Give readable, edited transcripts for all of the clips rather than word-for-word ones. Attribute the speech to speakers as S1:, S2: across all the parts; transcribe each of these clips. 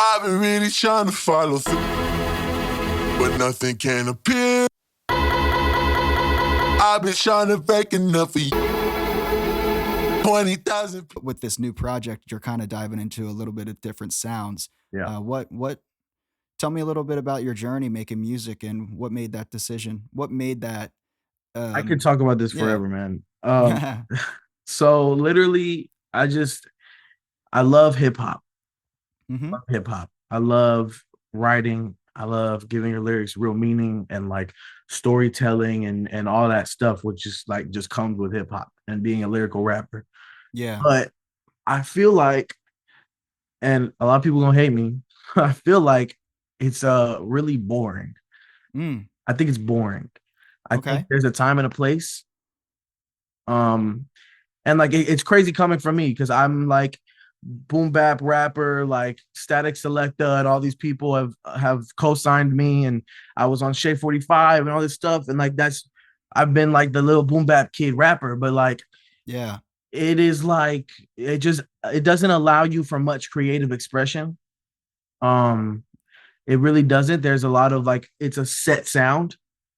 S1: I've been really trying to follow through, but nothing can appear. I've been trying to break enough for you. 20,000.
S2: With this new project, you're kind of diving into a little bit of different sounds.
S3: Yeah.
S2: What? Tell me a little bit about your journey making music and what made that decision. What made that?
S3: I could talk about this forever, man. So literally, I love hip hop.
S2: Mm-hmm.
S3: Hip hop. I love writing. I love giving your lyrics real meaning and like storytelling and all that stuff, which is like just comes with hip hop and being a lyrical rapper.
S2: Yeah.
S3: But I feel like, and a lot of people gonna hate me, I feel like it's really boring. I think it's boring. I think there's a time and a place. And like it's crazy coming from me because I'm like boom bap rapper, like Static Selecta, and all these people have co-signed me, and I was on Shea 45 and all this stuff, and like I've been like the little boom bap kid rapper, but like it is like it doesn't allow you for much creative expression. It really doesn't. There's a lot of like it's a set sound.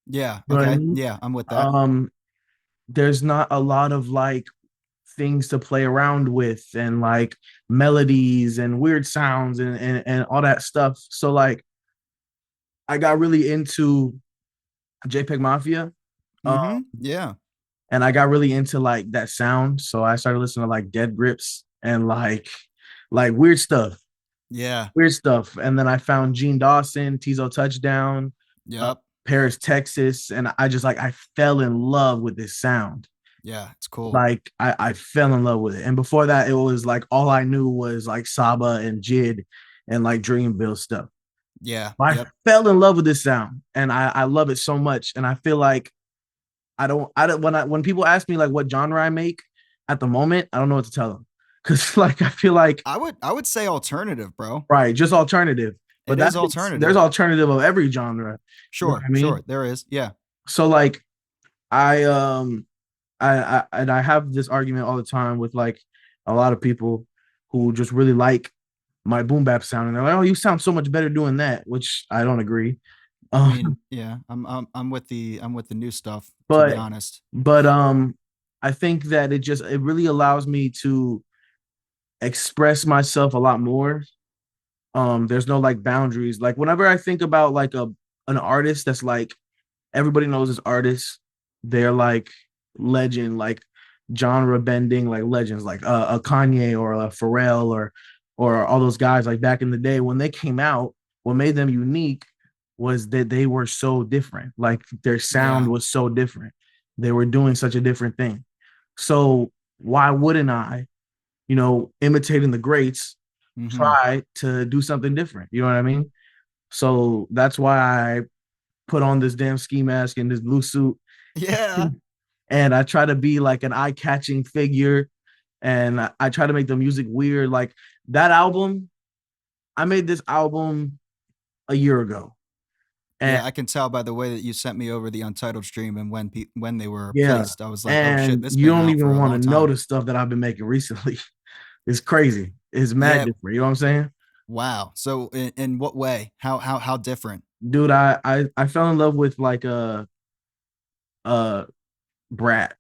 S2: Yeah.
S3: You know
S2: okay.
S3: what I mean?
S2: Yeah, I'm with that.
S3: There's not a lot of like things to play around with and like melodies and weird sounds and all that stuff. So like I got really into JPEG Mafia.
S2: Yeah.
S3: And I got really into like that sound. So I started listening to like Dead Grips and like weird stuff.
S2: Yeah.
S3: Weird stuff. And then I found Gene Dawson, Tizo Touchdown.
S2: Yep.
S3: Paris, Texas. And I just like I fell in love with this sound.
S2: Yeah, it's cool.
S3: Like I fell in love with it. And before that, it was like all I knew was like Saba and Jid and like Dreamville stuff.
S2: Yeah.
S3: I fell in love with this sound and I love it so much. And I feel like I don't when people ask me like what genre I make at the moment, I don't know what to tell them. Cause like I feel like
S2: I would say alternative, bro.
S3: Right, just alternative. But that's
S2: alternative.
S3: There's alternative of every genre.
S2: Sure,
S3: you know what I mean?
S2: Sure. There is. Yeah.
S3: So like I have this argument all the time with like a lot of people who just really like my boom bap sound, and they're like, "Oh, you sound so much better doing that," which I don't agree.
S2: I mean, yeah, I'm with the new stuff.
S3: But,
S2: to be honest,
S3: but I think that it really allows me to express myself a lot more. There's no like boundaries. Like whenever I think about like an artist that's like everybody knows this artist, they're like legend, like genre bending, like legends, like a Kanye or a Pharrell or all those guys. Like back in the day when they came out, what made them unique was that they were so different. Like their sound was so different. They were doing such a different thing. So why wouldn't I, imitating the greats, try to do something different? You know what I mean? So that's why I put on this damn ski mask and this blue suit.
S2: Yeah.
S3: And I try to be like an eye-catching figure. And I try to make the music weird. Like that album, I made this album a year ago.
S2: And I can tell by the way that you sent me over the Untitled stream and when they were placed. I was like, oh shit, this
S3: you don't even want to know the stuff that I've been making recently. It's crazy. It's mad different. You know what I'm saying?
S2: Wow. So in what way? How different?
S3: Dude, I fell in love with like a Brat.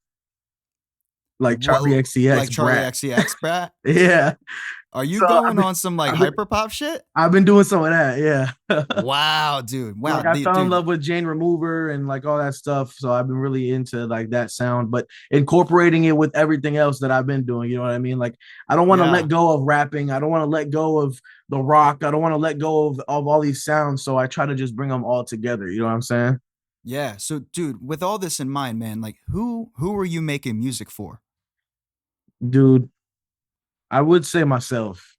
S3: Like Charlie XCX.
S2: Like Charlie XCX Brat?
S3: Yeah.
S2: Are you going on some like hyperpop shit?
S3: I've been doing some of that, yeah.
S2: Wow, dude. Wow.
S3: Like I fell in love with Jane Remover and like all that stuff. So I've been really into like that sound, but incorporating it with everything else that I've been doing. You know what I mean? Like I don't want to let go of rapping. I don't want to let go of the rock. I don't want to let go of all these sounds. So I try to just bring them all together. You know what I'm saying?
S2: Yeah. So dude, with all this in mind, man, like who are you making music for?
S3: Dude, I would say myself.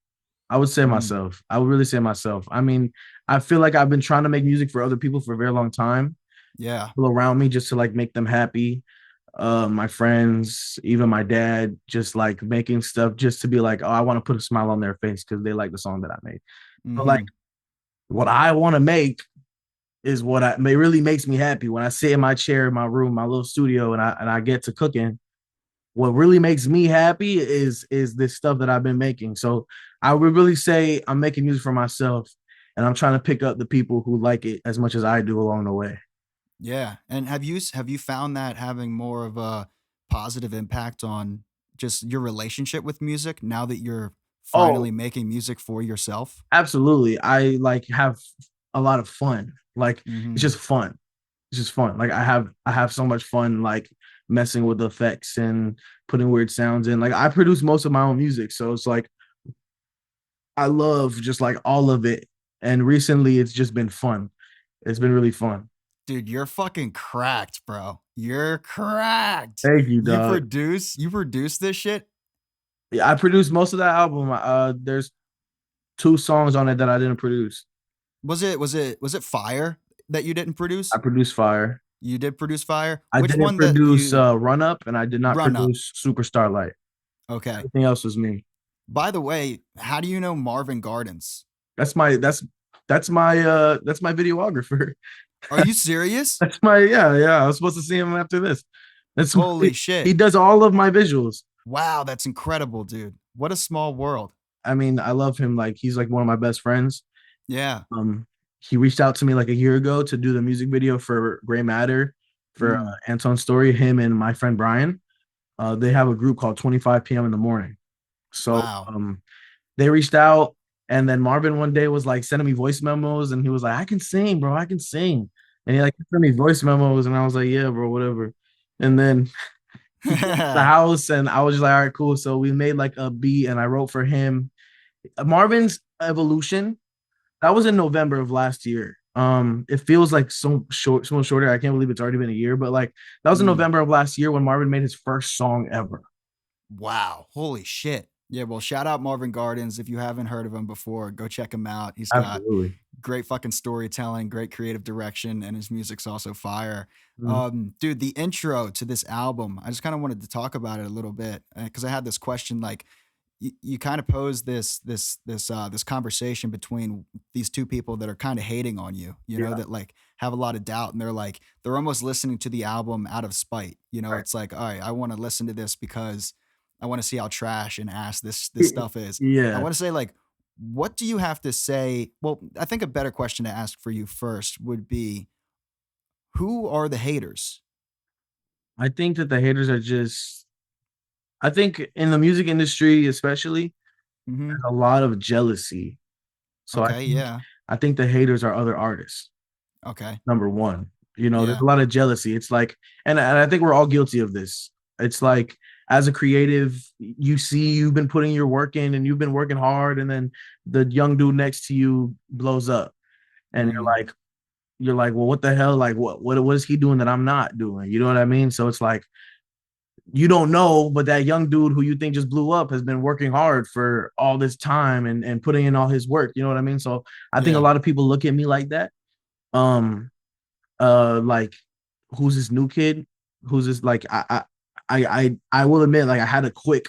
S3: I would really say myself. I mean, I feel like I've been trying to make music for other people for a very long time.
S2: Yeah.
S3: People around me just to like make them happy. My friends, even my dad, just like making stuff just to be like, oh, I want to put a smile on their face because they like the song that I made. But like what I want to make is it really makes me happy when I sit in my chair in my room, my little studio, and I get to cooking. what really makes me happy is this stuff that I've been making. So I would really say I'm making music for myself, and I'm trying to pick up the people who like it as much as I do along the way.
S2: Yeah. And have you found that having more of a positive impact on just your relationship with music now that you're finally
S3: Oh,
S2: making music for yourself?
S3: absolutely. I like have a lot of fun. Like it's
S2: Mhm.
S3: just fun. It's just fun. Like I have so much fun like messing with the effects and putting weird sounds in. Like I produce most of my own music, so it's like I love just like all of it. And recently it's just been fun. It's been really fun.
S2: Dude, you're fucking cracked, bro. You're cracked.
S3: Thank you,
S2: You
S3: dog.
S2: produce you produce this shit?
S3: Yeah, I produced most of that album. There's two songs on it that I didn't produce.
S2: Was it Fire that you didn't
S3: I
S2: produce?
S3: produced Fire.
S2: You did produce Fire?
S3: I
S2: Which
S3: didn't
S2: one that
S3: produce
S2: you
S3: Run Up, and I did not
S2: Run Up?
S3: produce Superstarlight.
S2: Okay.
S3: Everything else was me.
S2: By the way, how do you know Marvin Gardens?
S3: That's my that's my videographer.
S2: Are you serious?
S3: That's my yeah. I was supposed to see him after this. That's
S2: Holy
S3: he
S2: shit.
S3: does all of my visuals.
S2: Wow, that's incredible, dude. What a small world.
S3: I mean, I love him. Like he's like one of my best friends.
S2: Yeah.
S3: Um, he reached out to me like a year ago to do the music video for Gray Matter for
S2: Mm,
S3: Anton's story. Him and my friend Brian. They have a group called 25 p.m. in the morning. So
S2: wow.
S3: they reached out, and then Marvin one day was like sending me voice memos, and he was like, "I can sing, bro. I can sing." And he like sent me voice memos, and I was like, "Yeah, bro, whatever." And then he came to the house, and I was just like, "All right, cool." So we made like a beat, and I wrote for him. Marvin's Evolution, that was in November of last year. It feels like so much shorter. I can't believe it's already been a year, but like that was in
S2: Mm,
S3: November of last year when Marvin made his first song ever.
S2: wow. Holy shit. Yeah, well, shout out Marvin Gardens. If you haven't heard of him before, go check him out. He's got
S3: Absolutely.
S2: great fucking storytelling, great creative direction, and his music's also fire.
S3: Mhm.
S2: Dude, the intro to this album, I just kind of wanted to talk about it a little bit because I had this question like you kind of pose this conversation between these two people that are kind of hating on you,
S3: Yeah.
S2: that like have a lot of doubt, and they're almost listening to the album out of spite.
S3: Right.
S2: It's like, all right, I want to listen to this because I want to see how trash and ass this stuff is. I
S3: Yeah.
S2: want to say like, what do you have to say? Well, I think a better question to ask for you first would be, who are the haters?
S3: I think that the haters are just I think in the music industry especially,
S2: Hmm.
S3: there's a lot of jealousy. So
S2: Okay, yeah.
S3: I think the haters are other artists.
S2: Okay,
S3: Number one, there's
S2: yeah.
S3: a lot of jealousy. It's like, and I think we're all guilty of this. It's like as a creative, you see you've been putting your work in and you've been working hard, and then the young dude next to you blows up, and
S2: Mm,
S3: you're like, well, what the hell? Like, what is he doing that I'm not doing? You know what I mean? So it's like you don't know, but that young dude who you think just blew up has been working hard for all this time and putting in all his work. You know what I mean? So I think a
S2: yeah.
S3: lot of people look at me like that. Um, like who's this new kid? Who's this? Like I will admit, like I had a quick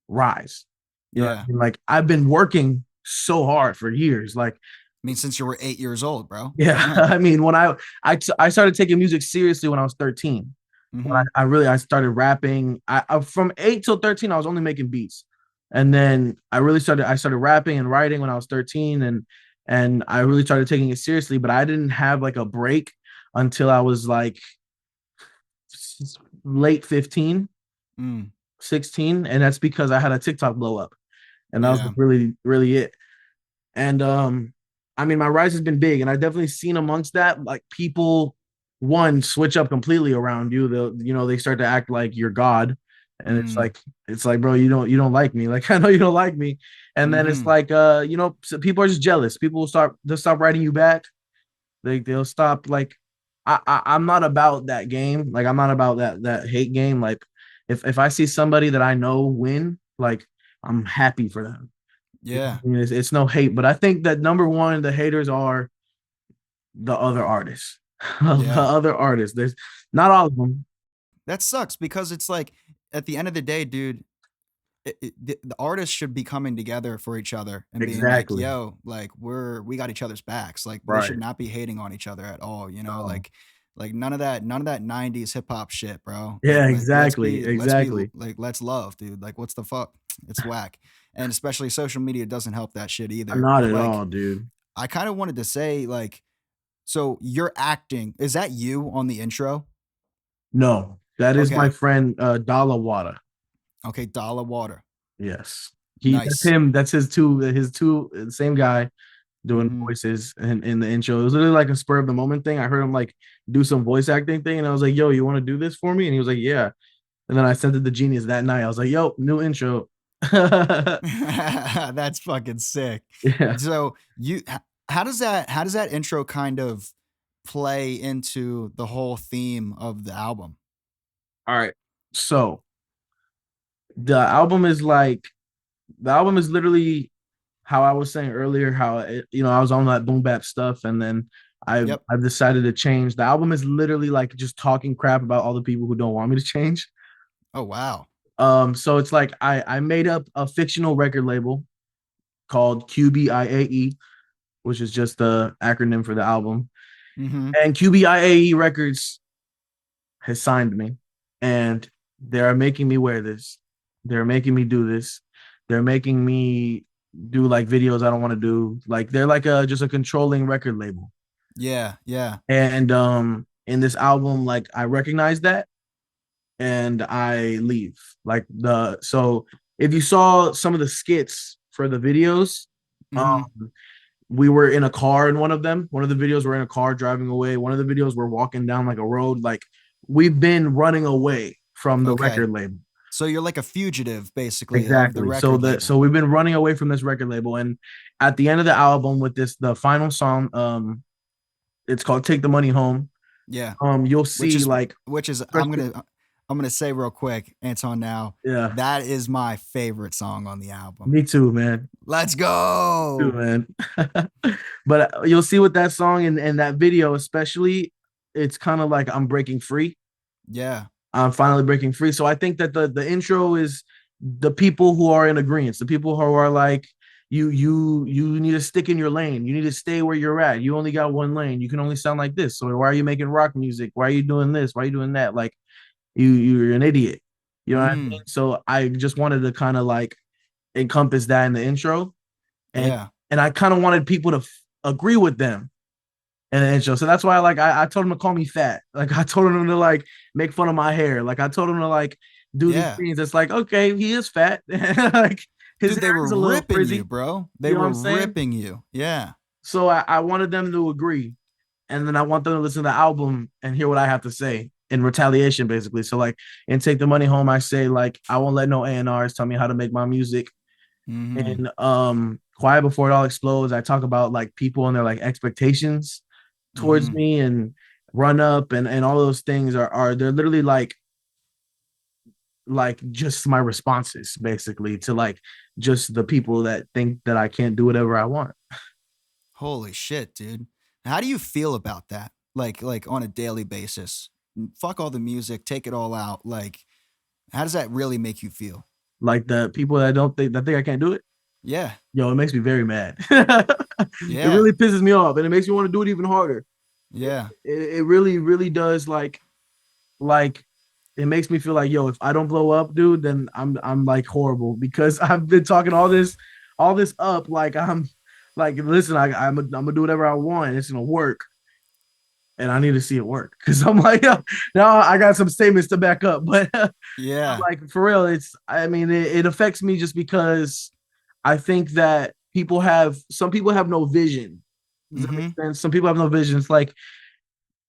S3: rise. You know what
S2: Yeah.
S3: I mean? Like I've been working so hard for years. Like
S2: I mean, since you were 8 years old, bro.
S3: yeah,
S2: Yeah.
S3: I mean when I started taking music seriously when I was 13. When
S2: Hmm.
S3: I started rapping. I from 8 till 13 I was only making beats, and then I started rapping and writing when I was 13, and I really started taking it seriously. But I didn't have like a break until I was like late 15,
S2: Mm,
S3: 16, and that's because I had a TikTok blow up, and that was
S2: yeah.
S3: really really it. And I mean, my rise has been big, and I definitely seen amongst that like people one switch up completely around you. They start to act like you're God, and
S2: Mm,
S3: it's like, bro, you don't like me. Like I know you don't like me, and then it's
S2: hmm.
S3: like so people are just jealous. People they'll stop writing you back. They'll stop like I'm not about that game. Like I'm not about that hate game. Like if I see somebody that I know win, like I'm happy for them.
S2: Yeah.
S3: It's no hate, but I think that number one, the haters are the other artists. The
S2: Yeah.
S3: other artists. There's not all of them.
S2: That sucks because it's like at the end of the day, dude, the artists should be coming together for each other and being like,
S3: Exactly.
S2: yo, like we got each other's backs. Like they should
S3: Right.
S2: not be hating on each other at all,
S3: No.
S2: like Like none of that 90s hip hop shit, bro.
S3: Yeah,
S2: Let's be
S3: exactly.
S2: like let's love, dude. Like what's the fuck? It's whack. And especially social media doesn't help that shit either.
S3: Not
S2: But
S3: at
S2: like
S3: all, dude.
S2: I kind of wanted to say like so you're acting. Is that you on the intro?
S3: No, that is my
S2: Okay.
S3: friend Dalawada.
S2: Okay, Dollar Water.
S3: Yes. That's
S2: Nice.
S3: him. That's his two same guy doing
S2: Mhm.
S3: voices in the intro. It was literally like a spur of the moment thing. I heard him like do some voice acting thing, and I was like, "Yo, you want to do this for me?" And he was like, "Yeah." And then I sent it to Genius that night. I was like, "Yo, new intro."
S2: That's fucking sick.
S3: Yeah.
S2: So how does that intro kind of play into the whole theme of the album?
S3: All right. So the album is like the album is literally how I was saying earlier, how I was on that boom bap stuff, and then
S2: Yep.
S3: I've decided to change. The album is literally like just talking crap about all the people who don't want me to change.
S2: Oh wow.
S3: So it's like I made up a fictional record label called QBIAE, which is just the acronym for the album.
S2: Mm-hmm.
S3: And QBIAE Records has signed me, and they are making me wear this. They're making me do this. They're making me do like videos I don't want to do. Like they're like a just a controlling record label.
S2: Yeah, yeah.
S3: And in this album, like I recognize that and I leave. Like the so if you saw some of the skits for the videos,
S2: Mm-hmm.
S3: um, we were in a car in one of them. One of the videos we're in a car driving away. One of the videos we're walking down like a road. Like we've been running away from the
S2: Okay.
S3: record label.
S2: So you're like a fugitive basically of the
S3: Exactly. So
S2: record
S3: that so
S2: label.
S3: we've been running away from this record label, and at the end of the album, with the final song, it's called "Take the Money Home."
S2: Yeah.
S3: You'll
S2: Which
S3: see
S2: is
S3: like,
S2: which is
S3: especially,
S2: I'm gonna say real quick, Anton now,
S3: yeah,
S2: that is my favorite song on the album.
S3: me too, man.
S2: Let's
S3: Too,
S2: go.
S3: man. But you'll see with that song and that video, especially, it's kind of like I'm breaking free.
S2: Yeah.
S3: I'm finally breaking free. So I think that the intro is the people who are in agreement, the people who are like, you need to stick in your lane. You need to stay where you're at. You only got one lane. You can only sound like this. So why are you making rock music? Why are you doing this? Why are you doing that? Like you're an idiot. You know what I mean?
S2: Mm-hmm.
S3: So I just wanted to kind of like encompass that in the intro, and
S2: Yeah.
S3: I kind of wanted people to agree with them in the intro. So that's why I told him to call me fat. Like I told him to like make fun of my hair. Like I told him to like do these
S2: Yeah.
S3: things. It's like, okay, he is fat. Like his
S2: Dude, they
S3: hair
S2: were
S3: is a little
S2: ripping you,
S3: frizzy.
S2: bro. They
S3: You know what
S2: were
S3: I'm saying?
S2: ripping you. Yeah.
S3: So I wanted them to agree. And then I want them to listen to the album and hear what I have to say in retaliation, basically. So like and Take the Money Home, I say like I won't let no A&Rs tell me how to make my music.
S2: Mm-hmm.
S3: And Quiet Before It All Explodes, I talk about like people and their like expectations towards
S2: Mm-hmm.
S3: me, and Run Up and all those things are they're literally like just my responses basically to like just the people that think that I can't do whatever I want.
S2: Holy shit, dude. How do you feel about that? Like on a daily basis. Fuck all the music, take it all out. Like, how does that really make you feel?
S3: Like the people that don't think that think I can't do it,
S2: Yeah.
S3: yo, it makes me very mad. It
S2: Yeah.
S3: really pisses me off and it makes me want to do it even harder.
S2: Yeah.
S3: It really, really does like it makes me feel like, yo, if I don't blow up, dude, then I'm like horrible because I've been talking all this up. Like I'm like, listen, I'm gonna do whatever I want. It's gonna work, and I need to see it work because I'm like, now I got some statements to back up. But
S2: Yeah.
S3: like for real, I mean, it affects me just because I think that some people have no vision. Does that make
S2: Mm-hmm.
S3: sense? Some people have no vision. It's like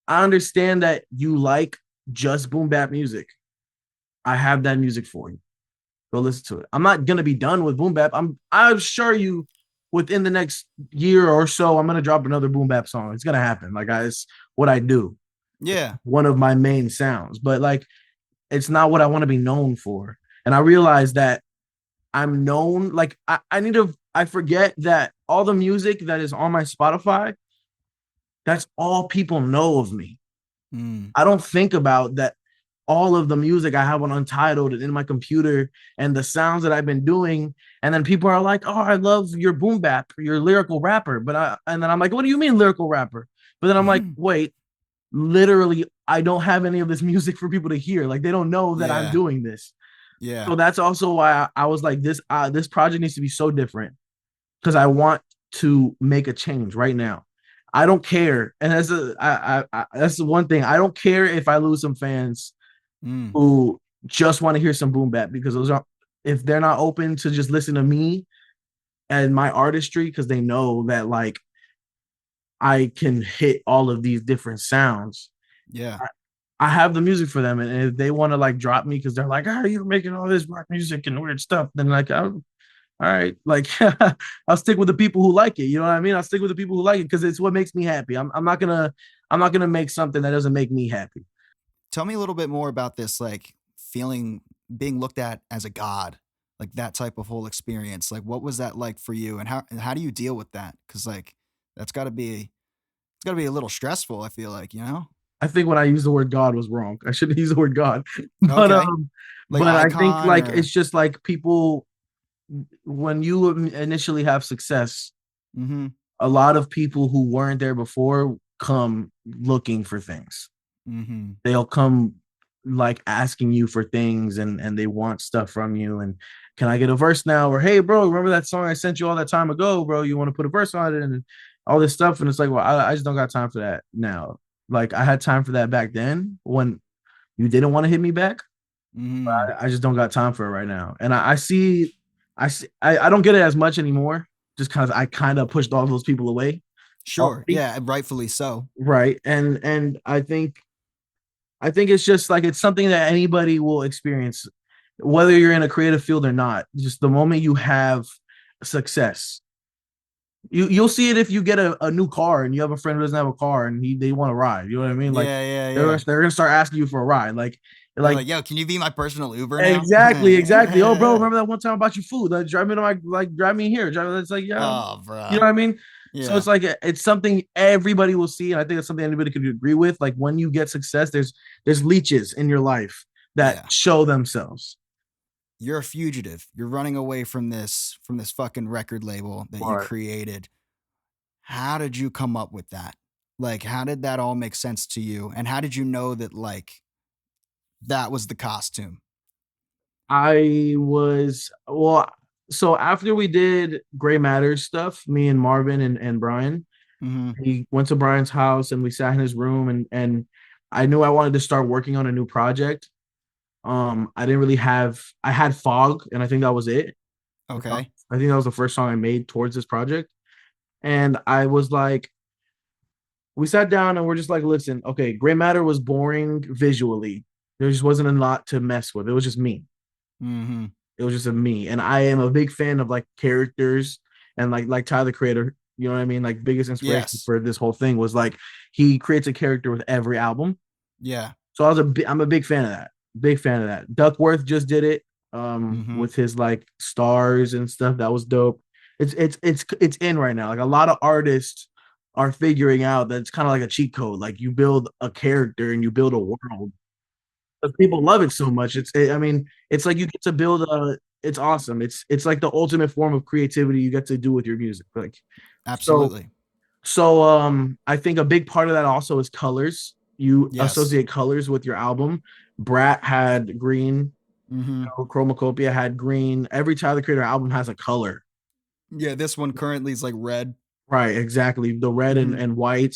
S3: I understand that you like just boom bap music. I have that music for you. Go listen to it. I'm not gonna be done with boom bap. I'm sure you within the next year or so, I'm gonna drop another boom bap song. It's gonna happen. Like it's what I do.
S2: Yeah.
S3: One of my main sounds, but like it's not what I want to be known for. And I realize that I'm known. Like I forget that all the music that is on my Spotify, that's all people know of me.
S2: Mm.
S3: I don't think about that all of the music I have on Untitled and in my computer and the sounds that I've been doing. And then people are like, oh, I love your boom bap, your lyrical rapper. And then I'm like, what do you mean lyrical rapper? But then I'm like, wait, literally I don't have any of this music for people to hear. Like they don't know that I'm
S2: Yeah.
S3: doing this.
S2: Yeah.
S3: So that's also why I was like, this project needs to be so different because I want to make a change right now. I don't care, and that's the one thing. I don't care if I lose some fans
S2: Mm.
S3: who just want to hear some boom bap because those are if they're not open to just listen to me and my artistry because they know that like I can hit all of these different sounds.
S2: Yeah.
S3: I have the music for them, and if they want to like drop me because they're like, "Ah, you're making all this rock music and weird stuff," then like, all right, like I'll stick with the people who like it. You know what I mean? I'll stick with the people who like it because it's what makes me happy. I'm not gonna make something that doesn't make me happy.
S2: Tell me a little bit more about this, like feeling being looked at as a god, like that type of whole experience. Like, what was that like for you, and how do you deal with that? Because like that's got to be a little stressful. I feel like, you know.
S3: I think when I used the word God was wrong. I shouldn't use the word God, but
S2: Okay, like
S3: but I think
S2: icon
S3: like
S2: or.
S3: it's just like people when you initially have success,
S2: Mm-hmm.
S3: a lot of people who weren't there before come looking for things.
S2: Mm-hmm.
S3: They'll come like asking you for things and they want stuff from you and can I get a verse now or hey bro remember that song I sent you all that time ago bro you want to put a verse on it and all this stuff and it's like well I just don't got time for that now like I had time for that back then when you didn't want to hit me back
S2: Mm-hmm.
S3: I just don't got time for it right now and I don't get it as much anymore just because I kind of pushed all those people away
S2: Sure.
S3: already.
S2: Yeah, rightfully so.
S3: Right and I think it's just like it's something that anybody will experience, whether you're in a creative field or not. Just the moment you have success, you'll see it if you get a new car and you have a friend who doesn't have a car and they want to ride. You know what I mean? Like
S2: Yeah, yeah,
S3: they're
S2: yeah.
S3: they're gonna start asking you for a ride.
S2: They're
S3: Like
S2: like, yo, can you be my personal Uber now?
S3: exactly. Oh, bro, remember that one time I bought you food? Like drive me to my drive me here. Drive. It's like yeah,
S2: Oh,
S3: you
S2: bruh.
S3: know what I mean? So
S2: Yeah.
S3: it's like it's something everybody will see, and I think it's something anybody could agree with. Like when you get success, there's leeches in your life that
S2: Yeah.
S3: show themselves.
S2: You're a fugitive. You're running away from this fucking record label that you
S3: Right.
S2: created. How did you come up with that? Like, how did that all make sense to you? And how did you know that like that was the costume?
S3: I was well. So after we did Gray Matters stuff, me and Marvin and Brian,
S2: Mm-hmm.
S3: he went to Brian's house and we sat in his room and I knew I wanted to start working on a new project. I didn't really have I had Fog and I think that was it.
S2: Okay.
S3: I think that was the first song I made towards this project. And I was like, we sat down and we're just like, listen, okay, Gray Matter was boring visually. There just wasn't a lot to mess with. It was just me.
S2: Mm-hmm.
S3: It was just a me. And I am a big fan of like characters and like Tyler the Creator. You know what I mean? Like biggest inspiration
S2: Yes.
S3: for this whole thing was like he creates a character with every album.
S2: Yeah.
S3: So I'm a big fan of that. Big fan of that. Duckworth just did it
S2: Mm-hmm.
S3: with his like stars and stuff. That was dope. It's in right now. Like a lot of artists are figuring out that it's kind of like a cheat code. Like you build a character and you build a world. But people love it so much. I mean, it's like you get to build a it's awesome. It's like the ultimate form of creativity you get to do with your music. Like so
S2: Absolutely.
S3: I think a big part of that also is colors. You
S2: Yes.
S3: associate colors with your album. Brat had green,
S2: Mm-hmm.
S3: Chromacopia had green. Every Tyler the Creator album has a color.
S2: Yeah, this one currently is like red.
S3: Right, exactly. The red
S2: Mm-hmm.
S3: and white.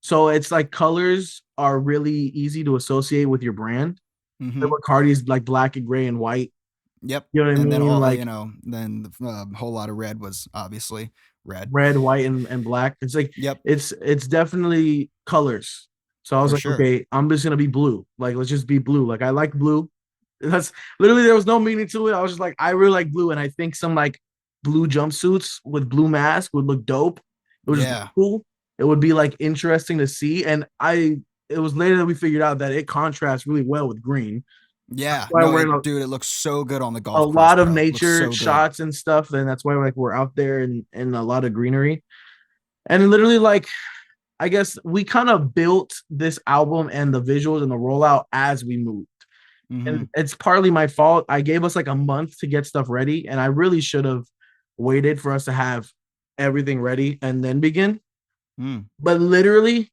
S3: So it's like colors are really easy to associate with your brand.
S2: Mm-hmm.
S3: Cardi's like black and gray and white.
S2: Yep.
S3: You know what I
S2: And then
S3: mean?
S2: all
S3: Like
S2: then a whole lot of red was obviously red.
S3: red, white, and black. It's like
S2: Yep,
S3: it's definitely colors. So I was
S2: for
S3: like,
S2: sure.
S3: okay, I'm just gonna be blue. Like, let's just be blue. Like I like blue. That's literally there was no meaning to it. I was just like, I really like blue, and I think some like blue jumpsuits with blue mask would look dope. It would just look
S2: Yeah.
S3: cool. It would be like interesting to see. And it was later that we figured out that it contrasts really well with green.
S2: Yeah.
S3: Why
S2: No,
S3: we're in
S2: dude, it looks so good on the
S3: a
S2: golf course,
S3: lot of
S2: bro. Looks
S3: nature
S2: so good.
S3: shots and stuff, and that's why like we're out there and a lot of greenery. And literally, like I guess we kind of built this album and the visuals and the rollout as we moved.
S2: Mm-hmm.
S3: And it's partly my fault. I gave us like a month to get stuff ready, and I really should have waited for us to have everything ready and then begin.
S2: Mm.
S3: But literally,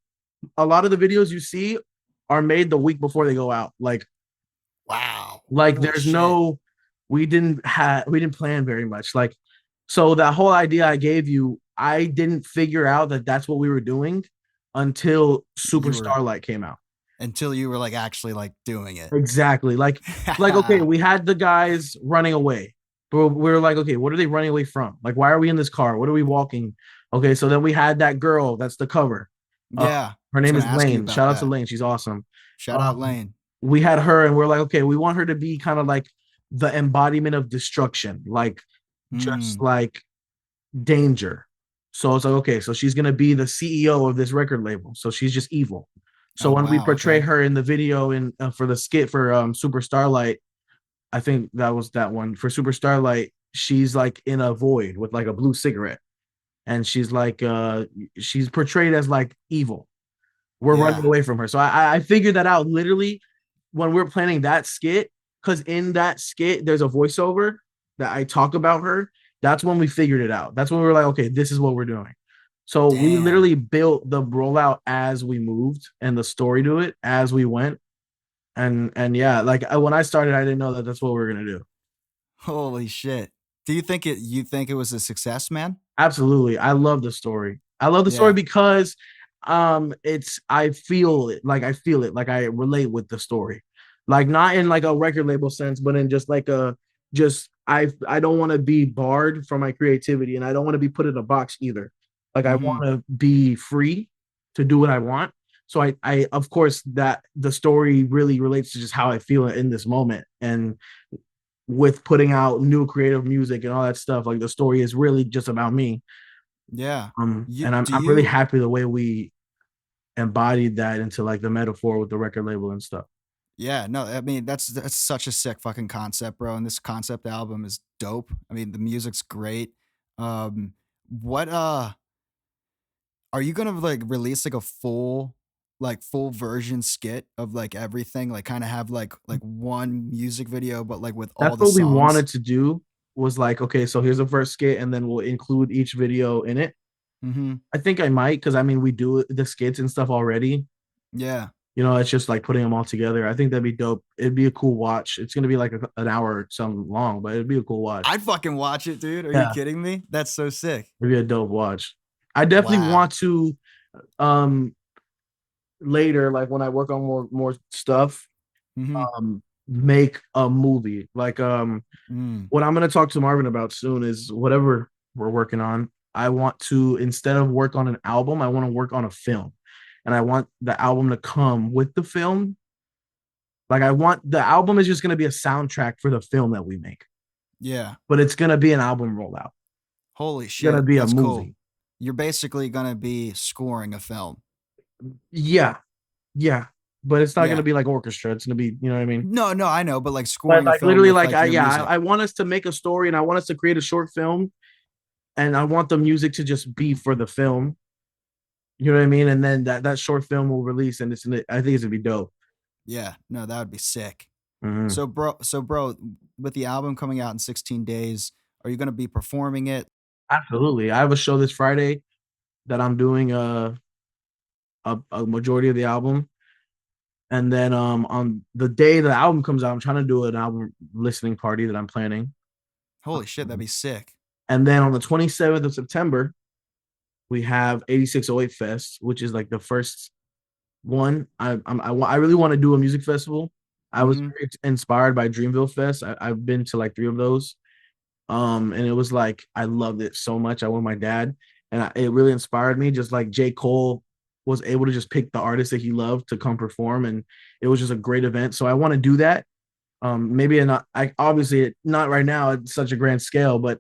S3: a lot of the videos you see are made the week before they go out.
S2: Wow.
S3: Like
S2: Holy
S3: there's
S2: shit.
S3: no, we didn't plan very much. Like, so that whole idea I gave you, I didn't figure out that that's what we were doing until
S2: You were
S3: Superstarlight came out.
S2: until you were like actually like doing it.
S3: Exactly. Like okay, we had the guys running away. But we were like, okay, what are they running away from? Like, why are we in this car? What are we walking? Okay, so then we had that girl. That's the cover.
S2: Yeah.
S3: Her
S2: I was
S3: name
S2: gonna
S3: is
S2: ask you
S3: Lane.
S2: about
S3: Shout out to
S2: that.
S3: Lane. She's awesome.
S2: Shout out
S3: Um,
S2: Lane.
S3: we had her, and we're like, okay, we want her to be kind of like the embodiment of destruction, like just
S2: Mm.
S3: like danger. So it's like, okay, so she's gonna be the CEO of this record label. So she's just evil. So
S2: Oh
S3: when we
S2: wow.
S3: portray
S2: Okay.
S3: her in the video in for the skit for Super Starlight, I think that was that one for Super Starlight. She's like in a void with like a blue cigarette, and she's portrayed as like evil. We're running
S2: Yeah.
S3: away from her. So I figured that out literally when we're planning that skit, because in that skit there's a voiceover that I talk about her. That's when we figured it out. That's when we were like, okay, this is what we're doing. So we
S2: Damn.
S3: literally built the rollout as we moved and the story to it as we went. And yeah, like when I started, I didn't know that that's what we were gonna do.
S2: Holy shit. Do you think it was a success, man?
S3: Absolutely. I love the story. I love the story
S2: Yeah.
S3: because it's I feel it, like I relate with the story. Like not in like a record label sense, but in just like a just I don't want to be barred from my creativity and I don't want to be put in a box either. Like I
S2: Mm-hmm.
S3: want to be free to do what I want. So I of course that the story really relates to just how I feel in this moment. And with putting out new creative music and all that stuff, like the story is really just about me.
S2: Yeah.
S3: And I'm
S2: Do
S3: I'm really
S2: you
S3: happy the way we embodied that into like the metaphor with the record label and stuff.
S2: Yeah, no, I mean that's such a sick fucking concept, bro. And this concept album is dope. I mean, the music's great. What are you gonna like release like a full version skit of like everything? Like kind of have like one music video, but like with all
S3: That's
S2: the
S3: what we
S2: songs?
S3: wanted to do was like, okay, so here's the first skit, and then we'll include each video in it.
S2: Mm-hmm.
S3: I think I might, because I mean, we do the skits and stuff already.
S2: Yeah.
S3: It's just like putting them all together. I think that'd be dope. It'd be a cool watch. It's gonna be like an hour or something long, but it'd be a cool watch.
S2: I'd fucking watch it, dude. Are you
S3: Yeah,
S2: kidding me? That's so sick.
S3: it'd be a dope watch. I definitely
S2: Wow.
S3: want to um later, like when I work on more stuff,
S2: Mm-hmm.
S3: make a movie. Like
S2: Mm.
S3: what I'm gonna talk to Marvin about soon is whatever we're working on. I want to, instead of work on an album, I want to work on a film. And I want the album to come with the film. Like I want the album is just gonna be a soundtrack for the film that we make,
S2: Yeah.
S3: but it's gonna be an album rollout.
S2: Holy
S3: It's gonna
S2: shit.
S3: be a
S2: That's cool.
S3: movie.
S2: You're basically gonna be scoring a film.
S3: Yeah, yeah. But it's not gonna
S2: Yeah.
S3: be like orchestra. It's gonna be, you know what I mean?
S2: No, no, I know, but like
S3: But
S2: scoring a
S3: like
S2: film
S3: literally,
S2: with
S3: like
S2: like
S3: I
S2: your
S3: yeah,
S2: music.
S3: I want us to make a story and I want us to create a short film and I want the music to just be for the film. You know what I mean? And then that short film will release, and I think it's gonna be dope.
S2: Yeah, no, that would be sick.
S3: Mhm.
S2: So bro, with the album coming out in 16 days, are you gonna be performing it?
S3: Absolutely, I have a show this Friday that I'm doing a majority of the album, and then on the day the album comes out, I'm trying to do an album listening party that I'm planning,
S2: Holy shit, that'd
S3: um,
S2: be sick.
S3: and then on the 27th of September we have 8608 Fest, which is like the first one. I really want to do a music festival. I was
S2: Mm-hmm.
S3: very inspired by Dreamville Fest. I've been to like three of those. And it was like I loved it so much. I went with my dad, and it really inspired me. Just like J. Cole was able to just pick the artists that he loved to come perform, and it was just a great event. So I want to do that. Maybe not. I obviously not right now at such a grand scale, but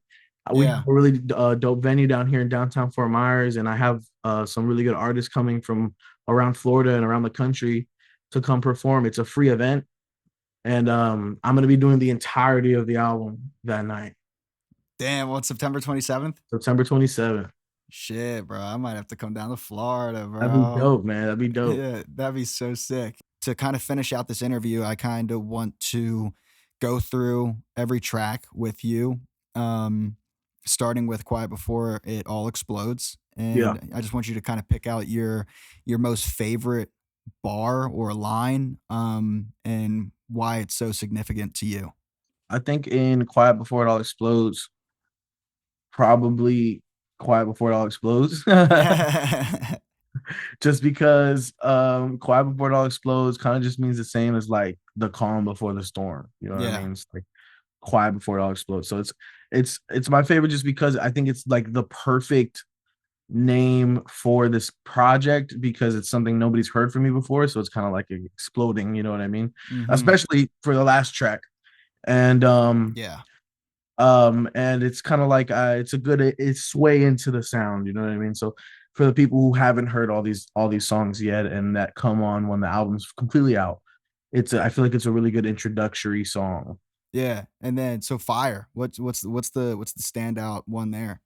S3: we have
S2: Yeah.
S3: a really dope venue down here in downtown Fort Myers, and I have some really good artists coming from around Florida and around the country to come perform. It's a free event, and I'm gonna be doing the entirety of the album that night.
S2: Damn, what, September 27th?
S3: September 27th.
S2: Shit, bro. I might have to come down to Florida,
S3: That'd be
S2: bro.
S3: dope, man. That'd be dope.
S2: Yeah, that'd be so sick. To kind of finish out this interview, I kind of want to go through every track with you, um, starting with Quiet Before It All Explodes.
S3: Yeah.
S2: and I just want you to kind of pick out your most favorite bar or line, and why it's so significant to you.
S3: I think in Quiet Before It All Explodes, probably Quiet Before It All Explodes. Just because Quiet Before It All Explodes kind of just means the same as like the calm before the storm. You know what I
S2: Yeah.
S3: mean? It's like quiet before it all explodes. So it's my favorite just because I think it's like the perfect name for this project because it's something nobody's heard from me before. So it's kind of like exploding, you know what I mean?
S2: Mhm.
S3: Especially for the last track. And
S2: Yeah.
S3: and it's kind of like it's a good it's sway into the sound, you know what I mean? So for the people who haven't heard all these songs yet and that come on when the album's completely out, I feel like it's a really good introductory song.
S2: Yeah. And then so Fire. What's the standout one there?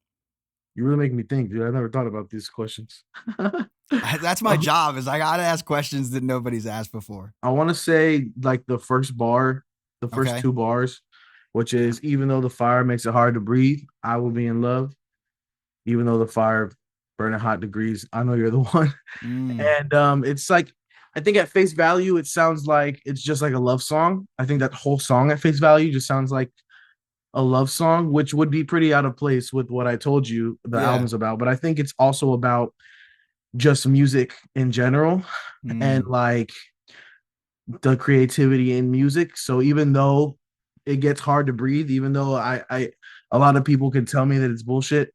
S3: You really make me think, dude. I never thought about these questions.
S2: That's my job is I gotta ask questions that nobody's asked before.
S3: I want to say like the first bar, the first
S2: Okay.
S3: two bars, which is even though the fire makes it hard to breathe, I will be in love. Even though the fire burning hot degrees, I know you're the one.
S2: Mm.
S3: And it's like I think at face value, it sounds like it's just like a love song. I think that whole song at face value just sounds like a love song, which would be pretty out of place with what I told you the
S2: Yeah.
S3: album's about. But I think it's also about just music in general and
S2: Mm.
S3: like the creativity in music. So even though it gets hard to breathe, even though I a lot of people can tell me that it's bullshit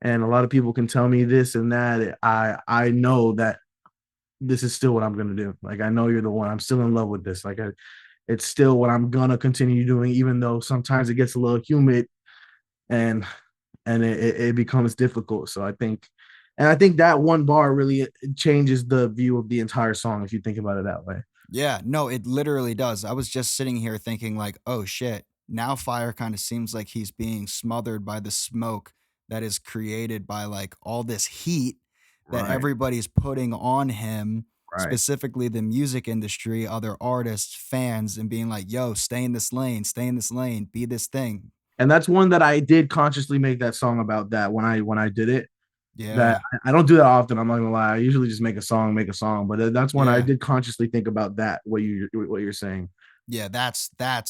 S3: and a lot of people can tell me this and that, I know that this is still what I'm gonna do. Like I know you're the one. I'm still in love with this. It's still what I'm gonna continue doing, even though sometimes it gets a little humid and it becomes difficult. So I think that one bar really changes the view of the entire song if you think about it that way.
S2: Yeah, no, it literally does. I was just sitting here thinking like, "Oh shit." Now Fire kind of seems like he's being smothered by the smoke that is created by like all this heat that
S3: Right,
S2: everybody's putting on him,
S3: right.
S2: specifically the music industry, other artists, fans, and being like, "Yo, stay in this lane, be this thing."
S3: And that's one that I did consciously make that song about that when I did it. That
S2: Yeah.
S3: I don't do that often. I'm not gonna lie. I usually just make a song, but that's one I
S2: Yeah.
S3: did consciously think about that. What you're saying.
S2: Yeah, that's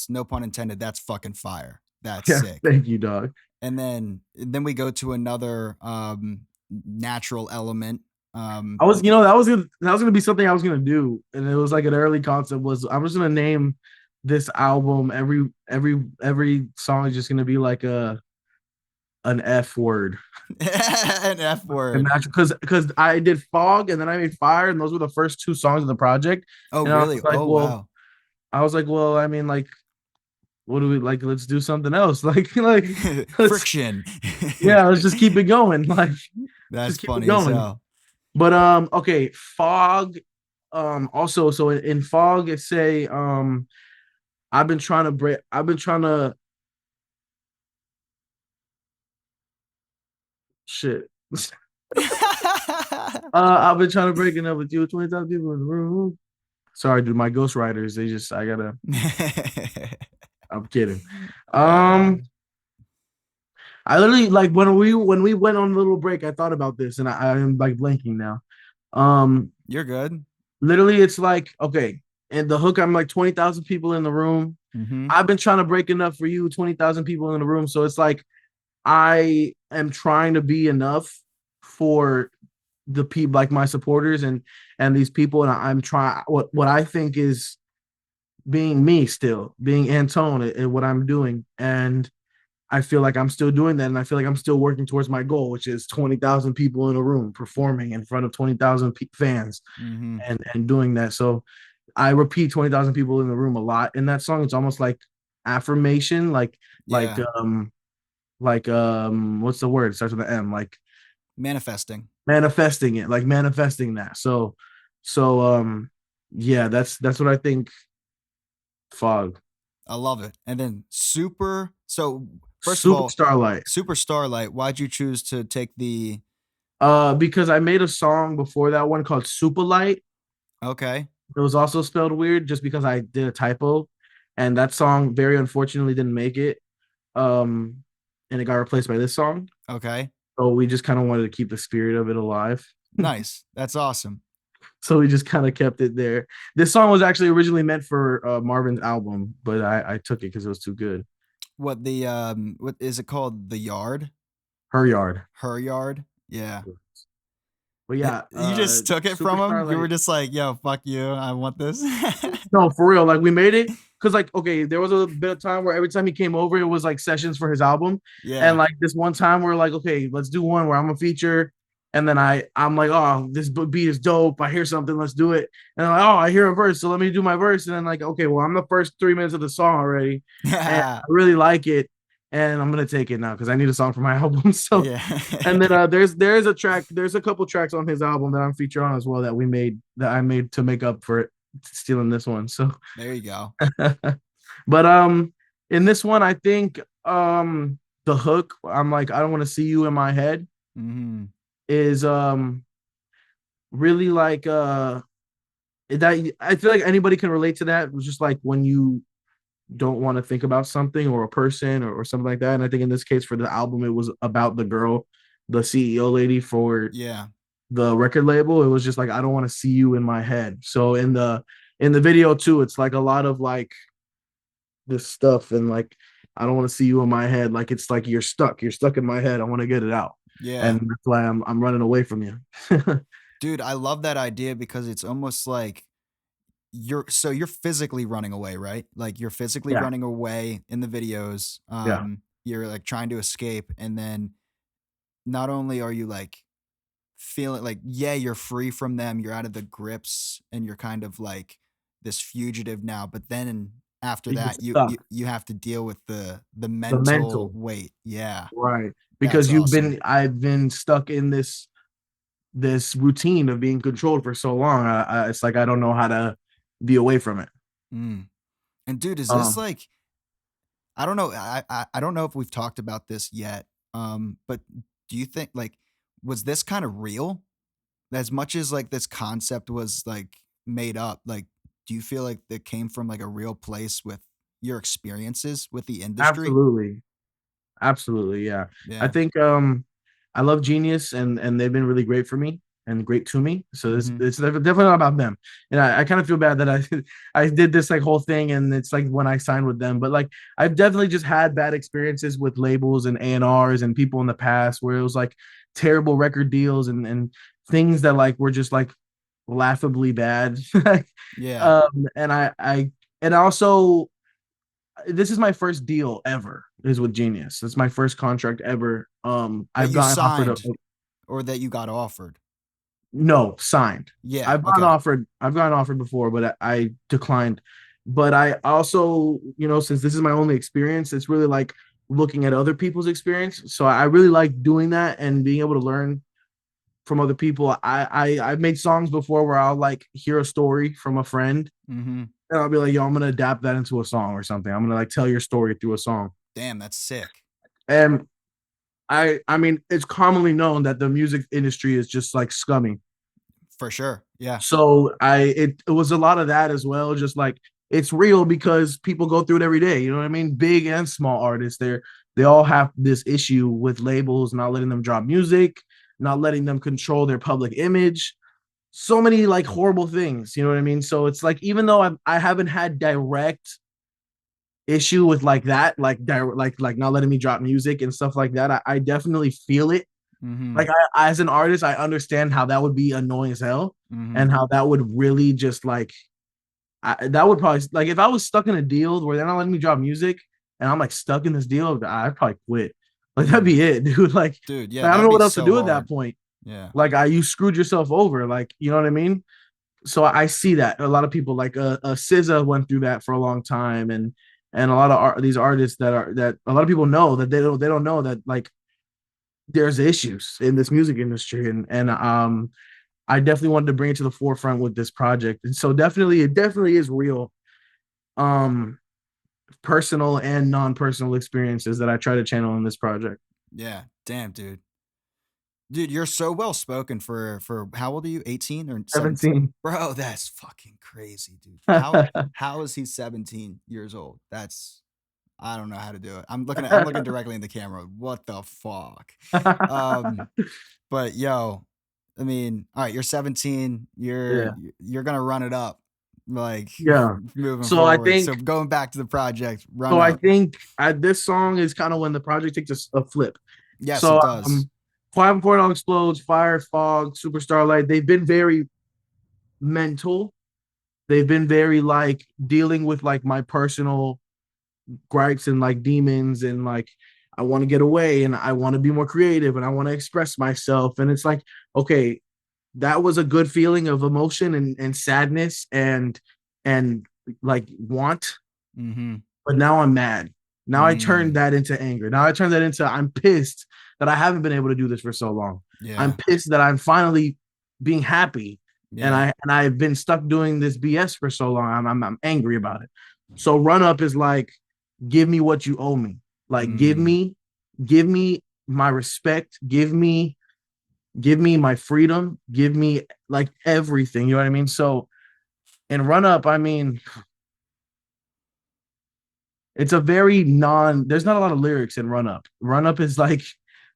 S2: no pun intended, that's fucking fire. That's
S3: Yeah,
S2: sick.
S3: thank you, dog.
S2: And then we go to another natural element.
S3: I was, that was gonna be something I was gonna do, and it was like an early concept was I was gonna name this album every song is just gonna be like an F word.
S2: An F
S3: And
S2: word.
S3: natural because I did fog and then I made fire, and those were the first two songs of the project.
S2: Oh,
S3: And I
S2: really?
S3: was like,
S2: Oh,
S3: well,
S2: wow.
S3: I mean, like, what do we like? Let's do something else. Like let's
S2: Friction.
S3: yeah, let's just keep it going. Like,
S2: That's
S3: just keep it
S2: funny as
S3: going.
S2: hell.
S3: But okay, fog. Also, so in fog, it say I've been trying to shit. I've been trying to break it up with you. 20,000 people in the room. Sorry, dude. My ghostwriters, I gotta. I'm kidding.
S2: uh,
S3: Um, I literally like when we went on a little break, I thought about this, and I am like blanking now. Um,
S2: you're good.
S3: literally, it's like okay, and the hook, I'm like 20,000 people in the room.
S2: Hmm.
S3: I've been trying to break enough for you, 20,000 people in the room. So it's like I am trying to be enough for the people like my supporters and these people, and I'm trying what I think is being me still, being Antone and what I'm doing. And I feel like I'm still doing that. And I feel like I'm still working towards my goal, which is 20,000 people in a room performing in front of 20,000 fans
S2: Hmm.
S3: and doing that. So I repeat 20,000 people in the room a lot in that song. It's almost like affirmation, like,
S2: Yeah.
S3: what's the word? It starts with an M, like
S2: Manifesting.
S3: manifesting it, like manifesting that. So, yeah, that's what I think fog.
S2: I love it. And then super. So first of
S3: Super
S2: all,
S3: Starlight.
S2: Super Starlight. Why'd you choose to take the?
S3: Because I made a song before that one called Superlight.
S2: Okay.
S3: It was also spelled weird just because I did a typo, and that song very unfortunately didn't make it. And it got replaced by this song.
S2: Okay.
S3: So we just kind of wanted to keep the spirit of it alive.
S2: Nice. That's awesome.
S3: So we just kind of kept it there. This song was actually originally meant for Marvin's album, but I took it because it was too good.
S2: What is it called? The Yard?
S3: Her Yard.
S2: Her Yard? Yeah.
S3: But yeah,
S2: You just took it from him? You were
S3: Superstarlite.
S2: just like, yo, fuck you. I want this.
S3: No, for real. Like we made it because like okay, there was a bit of time where every time he came over, it was like sessions for his album. And
S2: Yeah.
S3: like this one time we're like, okay, let's do one where I'm a feature. And then I'm like, oh, this beat is dope. I hear something, let's do it. And I'm like, oh, I hear a verse, so let me do my verse. And then like, okay, well, I'm the first 3 minutes of the song already, and I really like it, and I'm gonna take it now because I need a song for my album. So,
S2: Yeah.
S3: and then there's a couple tracks on his album that I'm featured on as well that I made to make up for it stealing this one. So
S2: There you go.
S3: but in this one, I think the hook, I'm like, I don't want to see you in my head,
S2: Mm-hmm.
S3: is really like that I feel like anybody can relate to that. It was just like when you don't want to think about something or a person or something like that. And I think in this case for the album, it was about the girl, the CEO lady for
S2: Yeah.
S3: the record label. It was just like I don't want to see you in my head. So in the video too, it's like a lot of like this stuff and like I don't want to see you in my head. Like it's like you're stuck in my head. I want to get it out.
S2: Yeah.
S3: And that's why I'm running away from you.
S2: Dude, I love that idea because it's almost like you're physically running away, right? Like you're physically
S3: Yeah.
S2: running away in the videos.
S3: Yeah.
S2: You're like trying to escape, and then not only are you like feeling like, yeah, you're free from them, you're out of the grips, and you're kind of like this fugitive now, but then after
S3: You get
S2: that,
S3: stuck.
S2: you have to deal with the
S3: The
S2: mental
S3: mental.
S2: weight. Yeah,
S3: Right.
S2: that's
S3: Because
S2: awesome.
S3: I've been stuck in this routine of being controlled for so long. It's like I don't know how to be away from it.
S2: Mm. And dude, is this
S3: Um,
S2: like, I don't know. I don't know if we've talked about this yet. But do you think like, was this kind of real? As much as like this concept was like made up, like, do you feel like that came from like a real place with your experiences with the industry?
S3: Absolutely. Absolutely. Yeah. I
S2: Yeah.
S3: think I love Genius and they've been really great for me and great to me. So
S2: Mm-hmm.
S3: it's definitely not about them. And I kind of feel bad that I did this like whole thing and it's like when I signed with them. But like I've definitely just had bad experiences with labels and A&Rs and people in the past where it was like terrible record deals and things that like were just like laughably bad.
S2: Yeah.
S3: And I and also this is my first deal ever is with Genius. It's my first contract ever.
S2: That
S3: I've
S2: you
S3: gotten offered
S2: signed or that you got offered.
S3: no signed.
S2: Yeah. Okay.
S3: I've gotten offered before, but I declined. But I also, since this is my only experience, it's really like looking at other people's experience. So I really like doing that and being able to learn from other people. I've made songs before where I'll like hear a story from a friend
S2: Mm-hmm.
S3: and I'll be like, yo, I'm gonna adapt that into a song or something. I'm gonna like tell your story through a song.
S2: Damn, that's sick.
S3: And I mean, it's commonly known that the music industry is just like scummy.
S2: For sure. Yeah.
S3: So it was a lot of that as well. Just like it's real because people go through it every day. You know what I mean? Big and small artists, they all have this issue with labels not letting them drop music, not letting them control their public image. So many like horrible things. You know what I mean? So it's like even though I haven't had direct issue with like that, like not letting me drop music and stuff like that, I definitely feel it.
S2: Mm-hmm.
S3: Like as an artist, I understand how that would be annoying as hell,
S2: Mm-hmm.
S3: and how that would really just like that would probably like if I was stuck in a deal where they're not letting me drop music and I'm like stuck in this deal, I'd probably quit. Like that'd be it, dude.
S2: Dude, yeah,
S3: I don't
S2: that'd
S3: know
S2: be
S3: what else to
S2: so
S3: do at that
S2: hard.
S3: point.
S2: Yeah.
S3: Like you screwed yourself over. Like you know what I mean? So I see that a lot of people like SZA went through that for a long time, and a lot of these artists that a lot of people know that they don't know that like there's issues in this music industry, and I definitely wanted to bring it to the forefront with this project, and so it definitely is real, um, personal and non-personal experiences that I try to channel in this project.
S2: Yeah. Damn, dude. Dude, you're so well spoken for how old are you? 18 or 17?
S3: 17.
S2: Bro, that's fucking crazy, dude. How is he 17 years old? That's I don't know how to do it. I'm looking directly in the camera. What the fuck? But yo, I mean, all right, you're 17.
S3: Yeah.
S2: You're gonna run it up, like
S3: Yeah.
S2: moving
S3: So I
S2: forward.
S3: think
S2: So going back to the project, run
S3: so I
S2: up.
S3: think this song is kind of when the project takes a flip.
S2: Yes,
S3: So
S2: it does.
S3: Quiet Before It All Explodes, Fire, Fog, Superstarlight, they've been very mental. They've been very like dealing with like my personal gripes and like demons and like I want to get away and I want to be more creative and I want to express myself. And it's like, okay, that was a good feeling of emotion and sadness and like want.
S2: Mm-hmm.
S3: But now I'm mad. Now I turned
S2: Mm.
S3: that into anger. Now I turned that into I'm pissed that I haven't been able to do this for so long. I'm
S2: Yeah.
S3: pissed that I'm finally being happy
S2: Yeah.
S3: and I've been stuck doing this BS for so long. I'm angry about it. So run up is like, give me what you owe me. Like
S2: Mm.
S3: give me my respect. Give me my freedom. Give me like everything. You know what I mean? So in run up, I mean, it's a very there's not a lot of lyrics in run up. Run up is like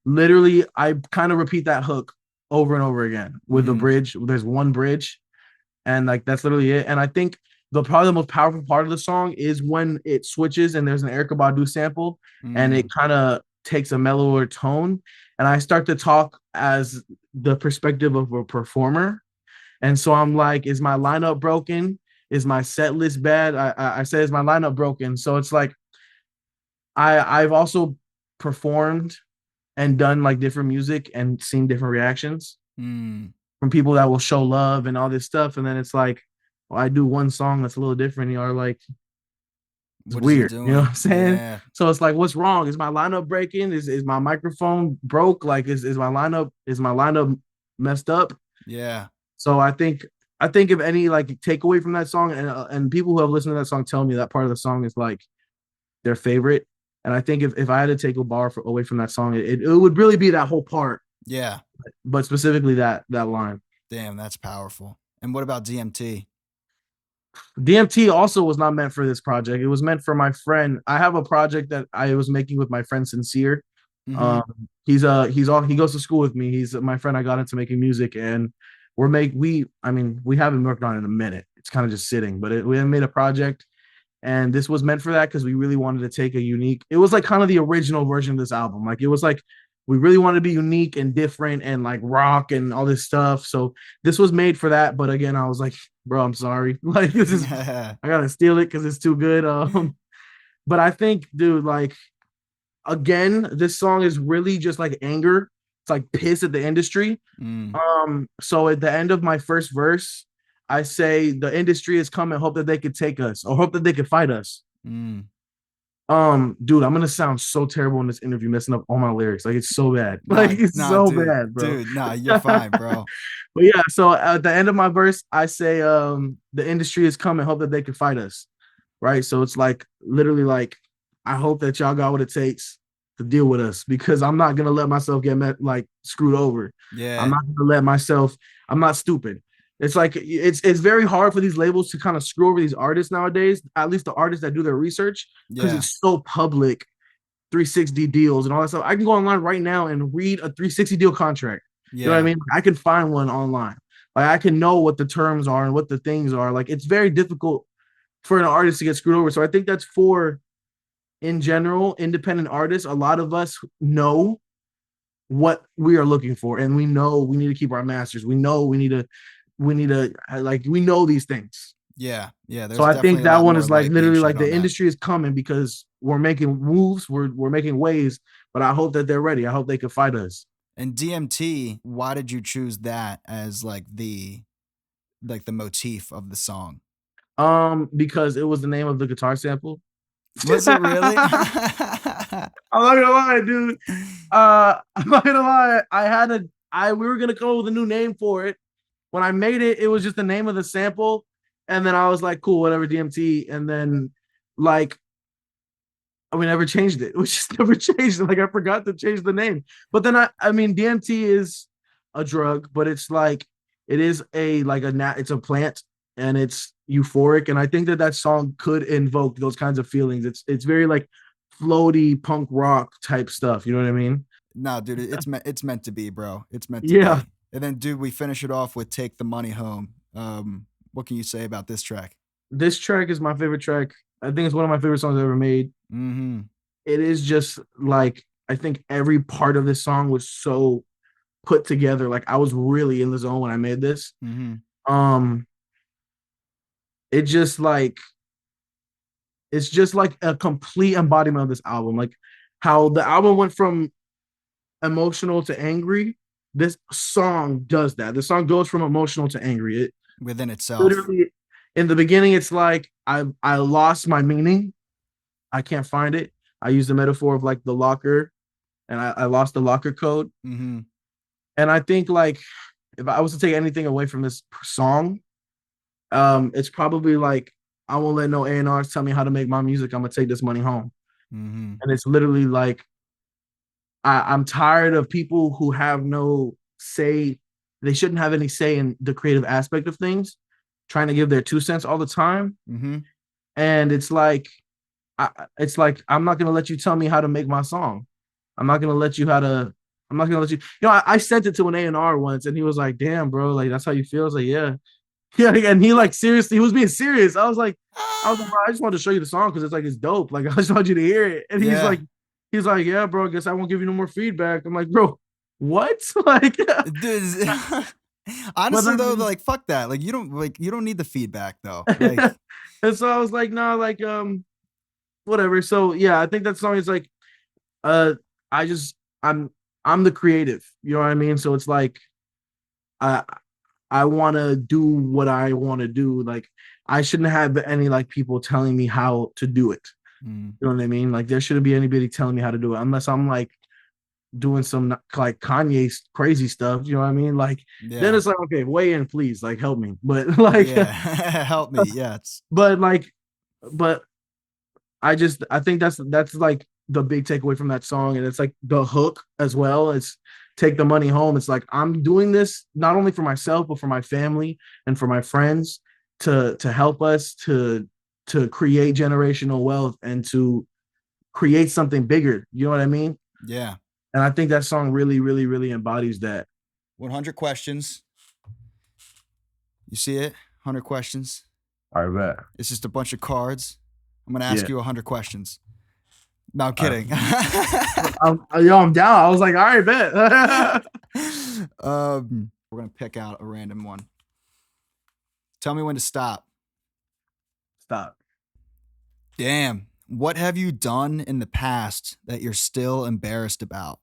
S3: literally, I kind of repeat that hook over and over again with the
S2: Mm-hmm.
S3: bridge. There's one bridge and like that's literally it. And I think probably the most powerful part of the song is when it switches and there's an Erykah Badu sample and it
S2: Mm.
S3: kind of takes a mellower tone. And I start to talk as the perspective of a performer. And so I'm like, is my lineup broken? Is my set list bad? I say, is my lineup broken? So it's like I've also performed and done like different music and seen different reactions
S2: Mm.
S3: from people that will show love and all this stuff. And then it's like, well, I do one song that's a little different. You are like, it's
S2: What is he
S3: weird. You know what
S2: doing?
S3: I'm saying?
S2: Yeah.
S3: So it's like, what's wrong? Is my lineup breaking? Is my microphone broke? Like, is my lineup messed up?
S2: Yeah.
S3: So I think if any like takeaway from that song and people who have listened to that song tell me that part of the song is like their favorite. And I think if I had to take a bar away from that song, it would really be that whole part,
S2: Yeah.
S3: but specifically that line.
S2: Damn, that's powerful. And what about DMT?
S3: DMT also was not meant for this project. It was meant for my friend. I have a project that I was making with my friend Sincere.
S2: Mm-hmm.
S3: He goes to school with me. He's my friend. I got into making music, and we haven't worked on it in a minute. It's kind of just sitting, but we made a project, and this was meant for that because we really wanted to take a unique. It was like kind of the original version of this album. Like it was like we really wanted to be unique and different and like rock and all this stuff. So this was made for that. But again, I was like, bro, I'm sorry. Like this is I gotta steal it because it's too good. But I think, dude, like again, this song is really just like anger. It's like piss at the industry.
S2: Mm.
S3: So at the end of my first verse, I say the industry has come and hope that they could take us or hope that they could fight us.
S2: Mm.
S3: Dude, I'm gonna sound so terrible in this interview, messing up all my lyrics. Like it's so bad. Like it's so
S2: dude,
S3: bad, bro.
S2: Dude, you're fine, bro.
S3: But yeah, so at the end of my verse, I say the industry has come and hope that they can fight us. Right. So it's like literally like I hope that y'all got what it takes to deal with us because I'm not gonna let myself get like screwed over.
S2: Yeah.
S3: I'm not gonna let myself, I'm not stupid. It's like it's very hard for these labels to kind of screw over these artists nowadays, at least the artists that do their research, because it's so public, 360 deals and all that stuff. I can go online right now and read a 360 deal contract.
S2: Yeah.
S3: You know what I mean? I can find one online. Like I can know what the terms are and what the things are. Like it's very difficult for an artist to get screwed over. So I think that's for, in general, independent artists. A lot of us know what we are looking for, and we know we need to keep our masters. We know we need to like we know these things.
S2: Yeah.
S3: So I think that one is like literally like the industry is coming because we're making moves, we're making waves, but I hope that they're ready. I hope they can fight us.
S2: And DMT, why did you choose that as like the motif of the song?
S3: Because it was the name of the guitar sample.
S2: Was it really?
S3: I'm not gonna lie, dude. I'm not gonna lie. We were gonna come up with a new name for it. When I made it, it was just the name of the sample, and then I was like, cool, whatever, DMT. And then like we never changed it. We just never changed it. Like I forgot to change the name. But then I mean, DMT is a drug, but it's like it is it's a plant and it's euphoric. And I think that song could invoke those kinds of feelings. It's very like floaty punk rock type stuff. You know what I mean?
S2: No, dude, it's meant to be, bro. It's meant to
S3: Yeah.
S2: be. And then, dude, we finish it off with "Take the Money Home." What can you say about this track?
S3: This track is my favorite track. I think it's one of my favorite songs I've ever made.
S2: Mm-hmm.
S3: It is just like, I think every part of this song was so put together. Like I was really in the zone when I made this.
S2: Mm-hmm.
S3: It just like, it's just like a complete embodiment of this album. Like how the album went from emotional to angry. This song does that. The song goes from emotional to angry. It
S2: Within itself.
S3: literally, in the beginning, it's like I lost my meaning. I can't find it. I use the metaphor of like the locker, and I lost the locker code.
S2: Mm-hmm.
S3: And I think like if I was to take anything away from this song, it's probably like I won't let no A&Rs tell me how to make my music. I'm gonna take this money home.
S2: Mm-hmm.
S3: And it's literally like I'm tired of people who have no say. They shouldn't have any say in the creative aspect of things, trying to give their 2 cents all the time.
S2: Mm-hmm.
S3: And it's like I'm not gonna let you tell me how to make my song. I'm not gonna let you. I sent it to an A&R once, and he was like, "Damn, bro, like that's how you feel." I was like, "Yeah." Yeah, and he like seriously, he was being serious. I was like, bro, I just wanted to show you the song because it's dope. Like I just want you to hear it. And
S2: Yeah.
S3: he's like, "Yeah, bro, I guess I won't give you no more feedback." I'm like, "Bro, what?" Like,
S2: Dude, honestly though, like fuck that. Like you don't need the feedback though. Like,
S3: and so I was like, "No, like whatever." So yeah, I think that song is like, I'm the creative. You know what I mean? So it's like, I want to do what I want to do. Like, I shouldn't have any like people telling me how to do it. You know what I mean? Like, there shouldn't be anybody telling me how to do it unless I'm like doing some like Kanye crazy stuff. You know what I mean? Like, then it's like, okay, weigh in, please, like help me. But like,
S2: help me. Yeah,
S3: but I think that's like the big takeaway from that song, and it's like the hook as well. It's take the money home. It's like I'm doing this not only for myself but for my family and for my friends to help us to create generational wealth and to create something bigger. You know what I mean?
S2: Yeah.
S3: And I think that song really, really, really embodies that.
S2: 100 questions. You see it? 100 questions.
S3: I bet.
S2: It's just a bunch of cards. I'm gonna ask you 100 questions. No, I'm kidding.
S3: I'm down. I was like, all right, bet.
S2: We're gonna pick out a random one. Tell me when to stop.
S3: Stop.
S2: Damn. What have you done in the past that you're still embarrassed about?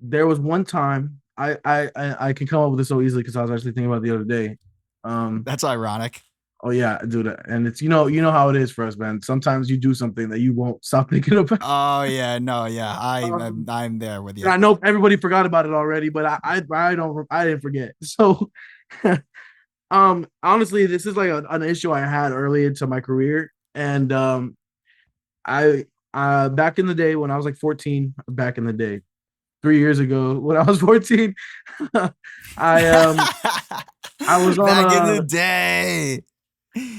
S3: There was one time I can come up with this so easily because I was actually thinking about it the other day.
S2: That's ironic.
S3: Oh yeah, dude, and it's you know how it is for us, man. Sometimes you do something that you won't stop thinking about.
S2: Oh yeah, no, yeah, I'm there with you.
S3: And I know everybody forgot about it already, but I didn't forget. So, honestly, this is like an issue I had early into my career, and I back in the day when I was like 14, back in the day, 3 years ago when I was 14, I was on
S2: back in the day.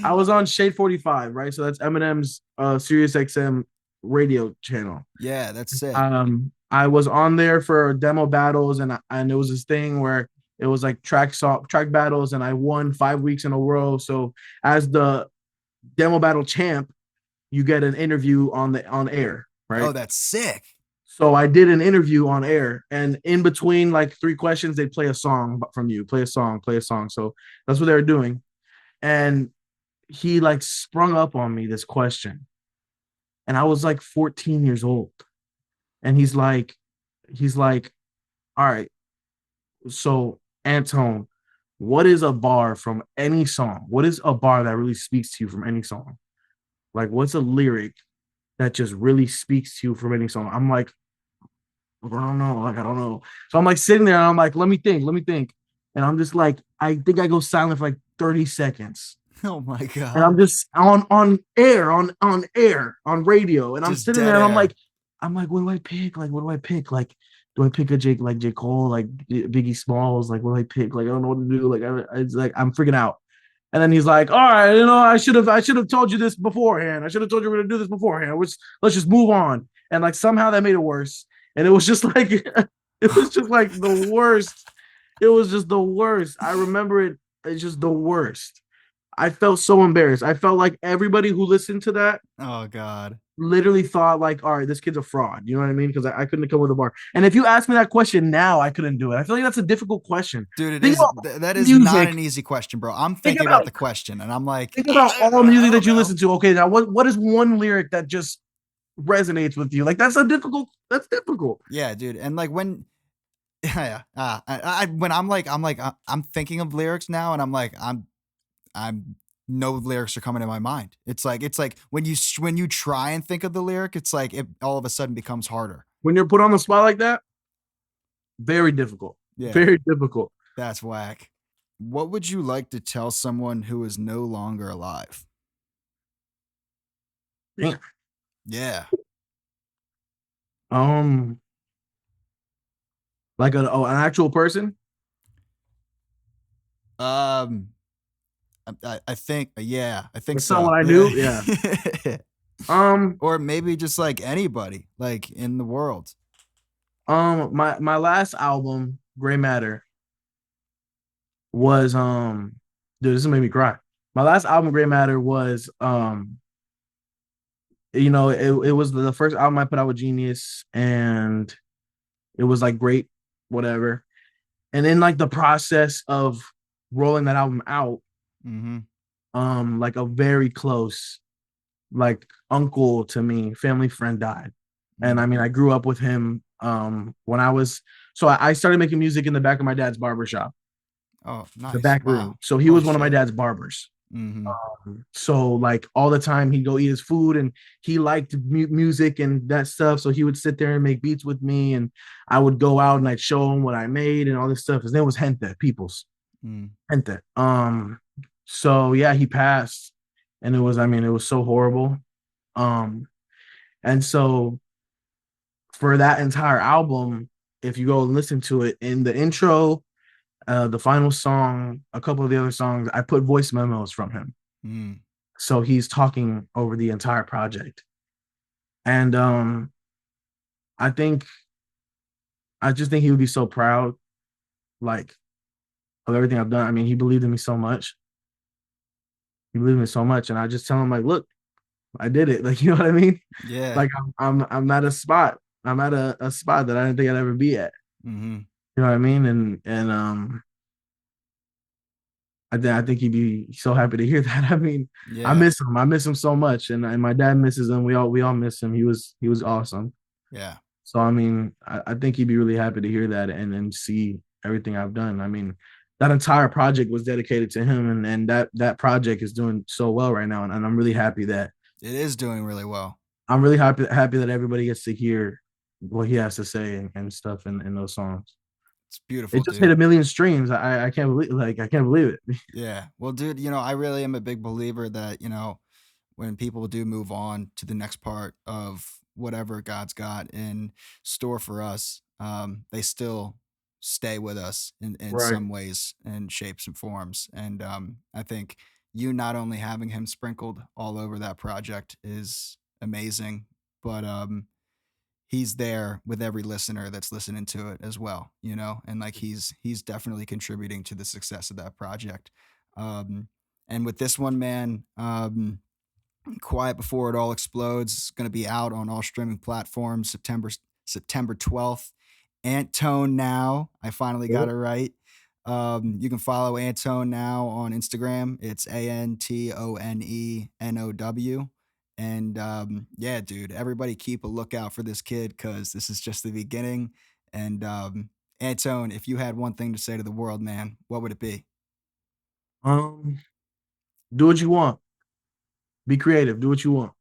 S3: I was on Shade 45, right? So that's Eminem's Sirius XM radio channel.
S2: Yeah, that's sick.
S3: I was on there for demo battles, and it was this thing where it was like track battles, and I won 5 weeks in a row. So as the demo battle champ, you get an interview on air, right?
S2: Oh, that's sick.
S3: So I did an interview on air, and in between like 3 questions, they'd play a song from you, play a song. So that's what they were doing. And he like sprung up on me this question, and I was like 14 years old, and he's like, all right, so Antone, what is a bar from any song? What is a bar that really speaks to you from any song? Like, what's a lyric that just really speaks to you from any song? I'm like, I don't know. So I'm like sitting there, and I'm like, let me think. And I'm just like, I think I go silent for like 30 seconds.
S2: Oh my God.
S3: And I'm just on air, on radio. And I'm
S2: Just
S3: sitting there, and
S2: dead
S3: I'm like, what do I pick? Like, what do I pick? Like, do I pick a J Cole, like Biggie Smalls? Like, what do I pick? Like, I don't know what to do. Like, it's like I'm freaking out. And then he's like, all right, you know, I should have told you this beforehand. I should have told you we're gonna do this beforehand. Let's just move on. And like somehow that made it worse. And it was just like it was just like the worst. It was just the worst. I remember it. It's just the worst. I felt so embarrassed. I felt like everybody who listened to that
S2: Oh God.
S3: literally thought like, all right, this kid's a fraud. You know what I mean? Because I couldn't come with a bar. And if you ask me that question now, I couldn't do it. I feel like that's a difficult question.
S2: Dude,
S3: Think about
S2: that is not
S3: music.
S2: an easy question, bro. I'm
S3: Think
S2: thinking about
S3: about
S2: the question and I'm like,
S3: think about all the
S2: I
S3: music
S2: don't
S3: that you
S2: know.
S3: listen to. Okay, now what is one lyric that just resonates with you? Like that's difficult.
S2: Yeah, dude. And like when yeah, when I'm thinking of lyrics now and I'm no lyrics are coming to my mind. It's like when you try and think of the lyric, it's like it all of a sudden becomes harder.
S3: When you're put on the spot like that, very difficult.
S2: Yeah,
S3: Very difficult.
S2: that's whack. What would you like to tell someone who is no longer alive?
S3: Damn.
S2: Yeah.
S3: Um, like an actual person.
S2: Um I think yeah, I think
S3: Like
S2: so.
S3: someone I knew. Yeah. Um,
S2: Or maybe just like anybody like in the world.
S3: my last album, Gray Matter, was dude, this made me cry. My last album, Gray Matter, was you know, it was the first album I put out with Genius, and it was like great, whatever. And in like the process of rolling that album out,
S2: Mm-hmm.
S3: like a very close like uncle to me, family friend died. And I mean, I grew up with him when I was so I started making music in the back of my dad's barber shop,
S2: Oh,
S3: the
S2: nice.
S3: back room.
S2: Wow.
S3: So he
S2: Holy
S3: was one of my
S2: shit.
S3: dad's barbers.
S2: Mm-hmm.
S3: So like all the time he'd go eat his food, and he liked music and that stuff. So he would sit there and make beats with me, and I would go out and I'd show him what I made and all this stuff. His name was Gente Peoples.
S2: Mm.
S3: Gente. So yeah, he passed, and I mean, it was so horrible. Um, and so for that entire album, if you go and listen to it, in the intro, the final song, a couple of the other songs, I put voice memos from him.
S2: Mm.
S3: So he's talking over the entire project. And I think I just think he would be so proud, like, of everything I've done. I mean, he believed in me so much. He believed in me so much. And I just tell him, like, look, I did it. Like, you know what I mean?
S2: Yeah.
S3: Like I'm at a spot. I'm at a spot that I didn't think I'd ever be at.
S2: Mm-hmm.
S3: You know what I mean? And I think he'd be so happy to hear that. I mean,
S2: Yeah.
S3: I miss him so much, and my dad misses him. We all miss him. He was awesome.
S2: Yeah.
S3: So I mean, I think he'd be really happy to hear that and see everything I've done. I mean, that entire project was dedicated to him, and that project is doing so well right now, and I'm really happy that
S2: It is doing really well.
S3: I'm really happy that everybody gets to hear what he has to say and stuff in those songs.
S2: It's beautiful,
S3: It just
S2: dude.
S3: hit 1,000,000 streams. I can't believe it.
S2: Yeah. Well, dude, I really am a big believer that, when people do move on to the next part of whatever God's got in store for us, they still stay with us in
S3: Right.
S2: some ways and shapes and forms. And I think you not only having him sprinkled all over that project is amazing, but he's there with every listener that's listening to it as well, and like he's definitely contributing to the success of that project. Um, and with this one, man, Quiet Before It All Explodes is going to be out on all streaming platforms September 12th. Antonenow, I finally got it right. You can follow Antonenow on Instagram. It's ANTONENOW. And yeah, dude, everybody keep a lookout for this kid because this is just the beginning. And Antone, if you had one thing to say to the world, man, what would it be?
S3: Do what you want. Be creative. Do what you want.